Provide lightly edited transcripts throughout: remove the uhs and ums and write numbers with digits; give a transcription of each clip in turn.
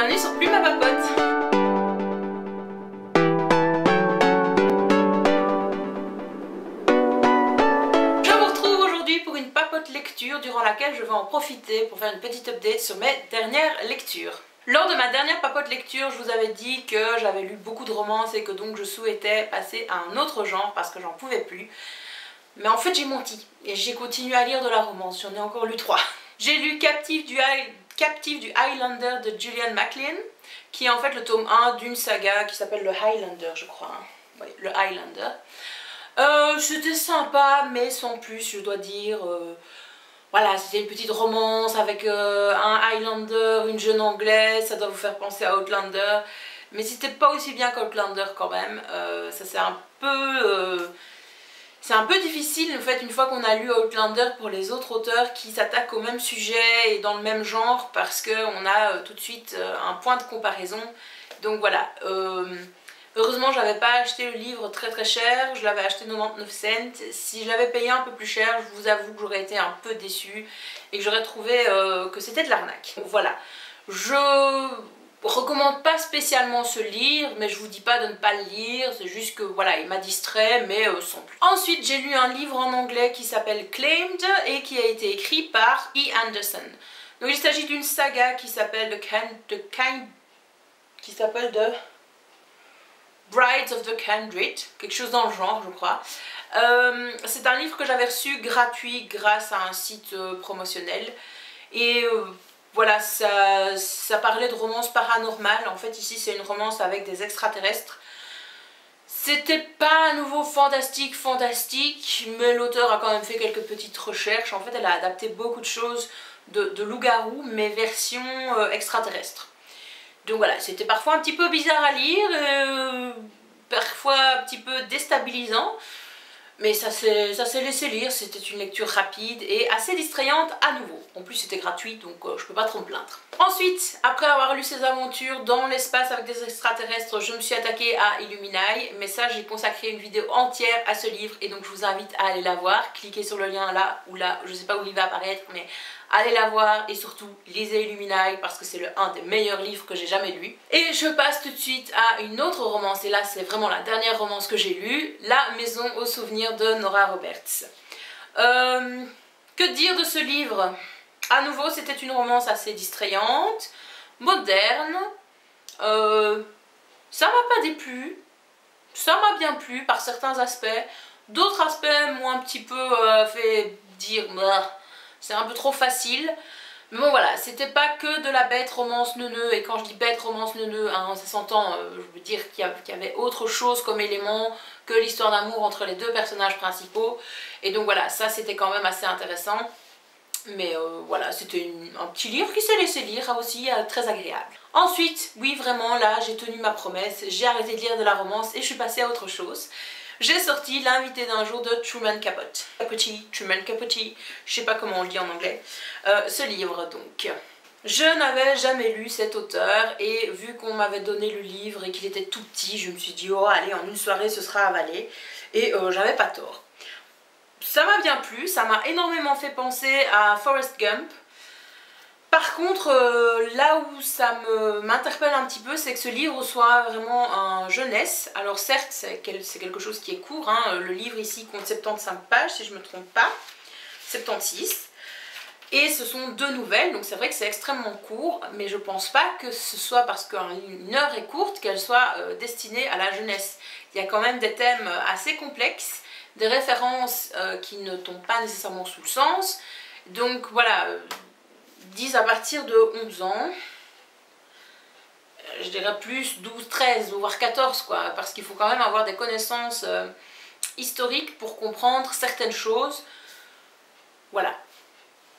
bienvenue sur Plume à Papote. Je vous retrouve aujourd'hui pour une papote lecture durant laquelle je vais en profiter pour faire une petite update sur mes dernières lectures. Lors de ma dernière papote lecture, je vous avais dit que j'avais lu beaucoup de romances et que donc je souhaitais passer à un autre genre parce que j'en pouvais plus. Mais en fait j'ai menti et j'ai continué à lire de la romance, j'en ai encore lu 3. J'ai lu Captive du Highlander de Gillian MacLean, qui est en fait le tome 1 d'une saga qui s'appelle le Highlander, je crois. Oui, le Highlander. C'était sympa, mais sans plus, je dois dire. Voilà, c'était une petite romance avec un Highlander, une jeune anglaise, ça doit vous faire penser à Outlander. Mais c'était pas aussi bien qu'Outlander quand même. Ça c'est un peu... C'est un peu difficile en fait une fois qu'on a lu Outlander pour les autres auteurs qui s'attaquent au même sujet et dans le même genre parce qu'on a tout de suite un point de comparaison. Donc voilà, heureusement j'avais pas acheté le livre très cher, je l'avais acheté 99 cents. Si je l'avais payé un peu plus cher, je vous avoue que j'aurais été un peu déçue et que j'aurais trouvé que c'était de l'arnaque. Voilà, je recommande pas spécialement ce livre, mais je vous dis pas de ne pas le lire, c'est juste que voilà, il m'a distrait, mais sans plus. Ensuite, j'ai lu un livre en anglais qui s'appelle Claimed et qui a été écrit par E. Anderson. Donc il s'agit d'une saga qui s'appelle The Brides of the Kindred, quelque chose dans le genre, je crois. C'est un livre que j'avais reçu gratuit grâce à un site promotionnel et voilà, ça parlait de romance paranormale. En fait ici c'est une romance avec des extraterrestres. C'était pas à nouveau fantastique, mais l'auteur a quand même fait quelques petites recherches. En fait elle a adapté beaucoup de choses de loup-garou, mais version extraterrestre. Donc voilà, c'était parfois un petit peu bizarre à lire, parfois un petit peu déstabilisant. Mais ça s'est laissé lire, c'était une lecture rapide et assez distrayante à nouveau. En plus c'était gratuit donc je peux pas trop me plaindre. Ensuite, après avoir lu ses aventures dans l'espace avec des extraterrestres, je me suis attaquée à Illuminae. Mais ça j'ai consacré une vidéo entière à ce livre et donc je vous invite à aller la voir. Cliquez sur le lien là ou là, je sais pas où il va apparaître, mais allez la voir et surtout lisez Illuminae parce que c'est un des meilleurs livres que j'ai jamais lu. Et je passe tout de suite à une autre romance et là c'est vraiment la dernière romance que j'ai lue, La Maison aux souvenirs de Nora Roberts. Que dire de ce livre? À nouveau c'était une romance assez distrayante, moderne, ça m'a pas déplu, ça m'a bien plu par certains aspects, d'autres aspects m'ont un petit peu fait dire c'est un peu trop facile. Mais bon voilà, c'était pas que de la bête romance neuneu, et quand je dis bête romance neuneu, hein, ça s'entend, je veux dire qu'il y avait autre chose comme élément que l'histoire d'amour entre les deux personnages principaux. Et donc voilà, ça c'était quand même assez intéressant. Mais voilà, c'était un petit livre qui s'est laissé lire aussi, très agréable. Ensuite, oui vraiment là j'ai tenu ma promesse, j'ai arrêté de lire de la romance et je suis passée à autre chose. J'ai sorti L'invité d'un jour de Truman Capote. Truman Capote, je sais pas comment on le dit en anglais. Ce livre donc. Je n'avais jamais lu cet auteur et vu qu'on m'avait donné le livre et qu'il était tout petit, je me suis dit oh allez en une soirée ce sera avalé. Et j'avais pas tort. Ça m'a bien plu, ça m'a énormément fait penser à Forrest Gump. Par contre, là où ça m'interpelle un petit peu, c'est que ce livre soit vraiment un jeunesse. Alors certes, c'est quelque chose qui est court, hein. Le livre ici compte 75 pages, si je ne me trompe pas, 76. Et ce sont 2 nouvelles, donc c'est vrai que c'est extrêmement court, mais je pense pas que ce soit parce qu'une œuvre est courte qu'elle soit destinée à la jeunesse. Il y a quand même des thèmes assez complexes, des références qui ne tombent pas nécessairement sous le sens. Donc voilà, disent à partir de 11 ans, je dirais plus 12, 13, voire 14 quoi, parce qu'il faut quand même avoir des connaissances historiques pour comprendre certaines choses. Voilà.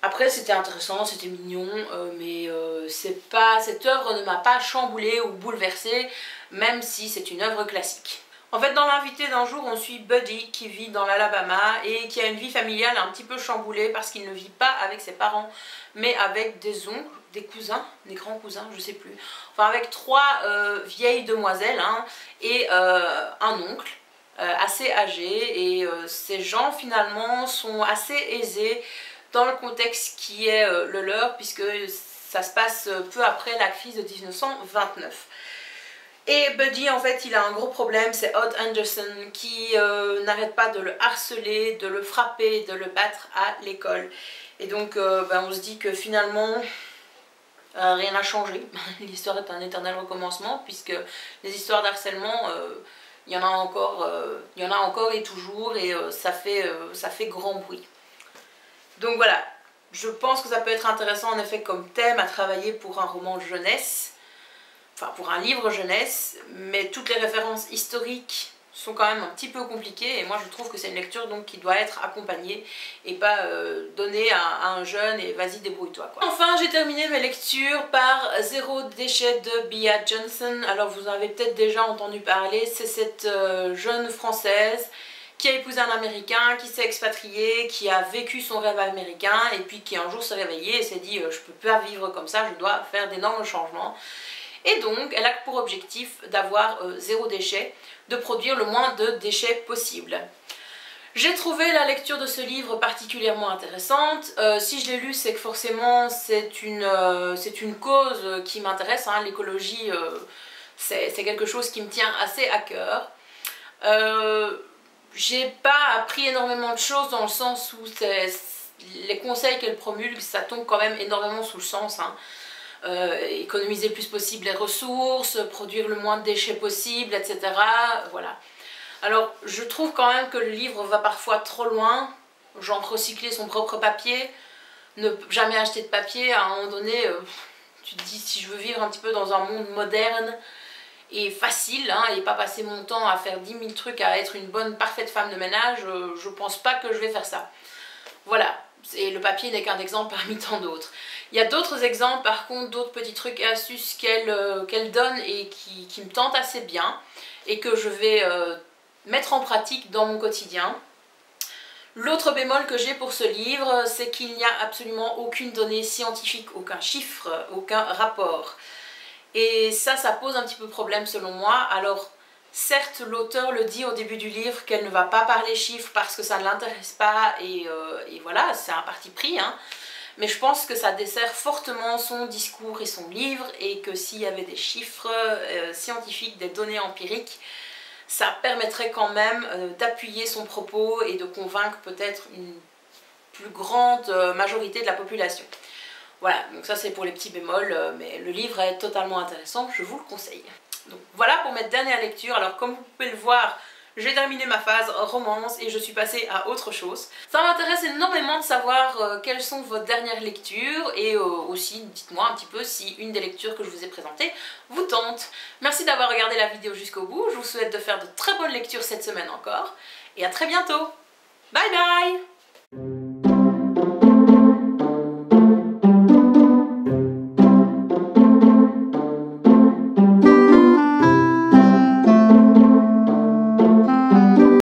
Après c'était intéressant, c'était mignon, mais cette œuvre ne m'a pas chamboulée ou bouleversée, même si c'est une œuvre classique. En fait, dans L'invité d'un jour, on suit Buddy qui vit dans l'Alabama et qui a une vie familiale un petit peu chamboulée parce qu'il ne vit pas avec ses parents, mais avec des oncles, des cousins, des grands cousins, je sais plus. Enfin, avec 3 vieilles demoiselles hein, et un oncle assez âgé. Et ces gens, finalement, sont assez aisés dans le contexte qui est le leur, puisque ça se passe peu après la crise de 1929. Et Buddy, en fait, il a un gros problème, c'est Odd Anderson qui n'arrête pas de le harceler, de le frapper, de le battre à l'école. Et donc, on se dit que finalement, rien n'a changé. L'histoire est un éternel recommencement, puisque les histoires d'harcèlement, il y en a encore et toujours, et ça fait grand bruit. Donc voilà, je pense que ça peut être intéressant en effet comme thème à travailler pour un roman jeunesse. Enfin pour un livre jeunesse, mais toutes les références historiques sont quand même un petit peu compliquées et moi je trouve que c'est une lecture donc qui doit être accompagnée et pas donnée à un jeune et vas-y débrouille-toi quoi. Enfin j'ai terminé mes lectures par Zéro déchet de Bea Johnson. Alors vous en avez peut-être déjà entendu parler, c'est cette jeune française qui a épousé un américain, qui s'est expatrié, qui a vécu son rêve américain et puis qui un jour s'est réveillée et s'est dit je peux pas vivre comme ça, je dois faire d'énormes changements. Et donc, elle a pour objectif d'avoir zéro déchet, de produire le moins de déchets possible. J'ai trouvé la lecture de ce livre particulièrement intéressante. Si je l'ai lu, c'est que forcément c'est une cause qui m'intéresse. Hein. L'écologie, c'est quelque chose qui me tient assez à cœur. J'ai pas appris énormément de choses dans le sens où les conseils qu'elle promulgue, ça tombe quand même énormément sous le sens. Hein. Économiser le plus possible les ressources, produire le moins de déchets possible, etc. Voilà. Alors, je trouve quand même que le livre va parfois trop loin, genre recycler son propre papier, ne jamais acheter de papier, à un moment donné, tu te dis si je veux vivre un petit peu dans un monde moderne et facile, hein, et pas passer mon temps à faire 10 000 trucs, à être une bonne, parfaite femme de ménage, je pense pas que je vais faire ça. Voilà. Et le papier n'est qu'un exemple parmi tant d'autres. Il y a d'autres exemples, par contre, d'autres petits trucs et astuces qu'elle donne et qui me tentent assez bien et que je vais mettre en pratique dans mon quotidien. L'autre bémol que j'ai pour ce livre, c'est qu'il n'y a absolument aucune donnée scientifique, aucun chiffre, aucun rapport. Et ça pose un petit peu problème selon moi. Alors, certes, l'auteur le dit au début du livre qu'elle ne va pas parler chiffres parce que ça ne l'intéresse pas et voilà, c'est un parti pris. Hein. Mais je pense que ça dessert fortement son discours et son livre et que s'il y avait des chiffres scientifiques, des données empiriques, ça permettrait quand même d'appuyer son propos et de convaincre peut-être une plus grande majorité de la population. Voilà, donc ça c'est pour les petits bémols, mais le livre est totalement intéressant, je vous le conseille. Donc voilà pour mes dernières lectures. Alors comme vous pouvez le voir, j'ai terminé ma phase romance et je suis passée à autre chose. Ça m'intéresse énormément de savoir quelles sont vos dernières lectures et aussi dites-moi un petit peu si une des lectures que je vous ai présentées vous tente. Merci d'avoir regardé la vidéo jusqu'au bout, je vous souhaite de faire de très bonnes lectures cette semaine encore et à très bientôt. Bye bye!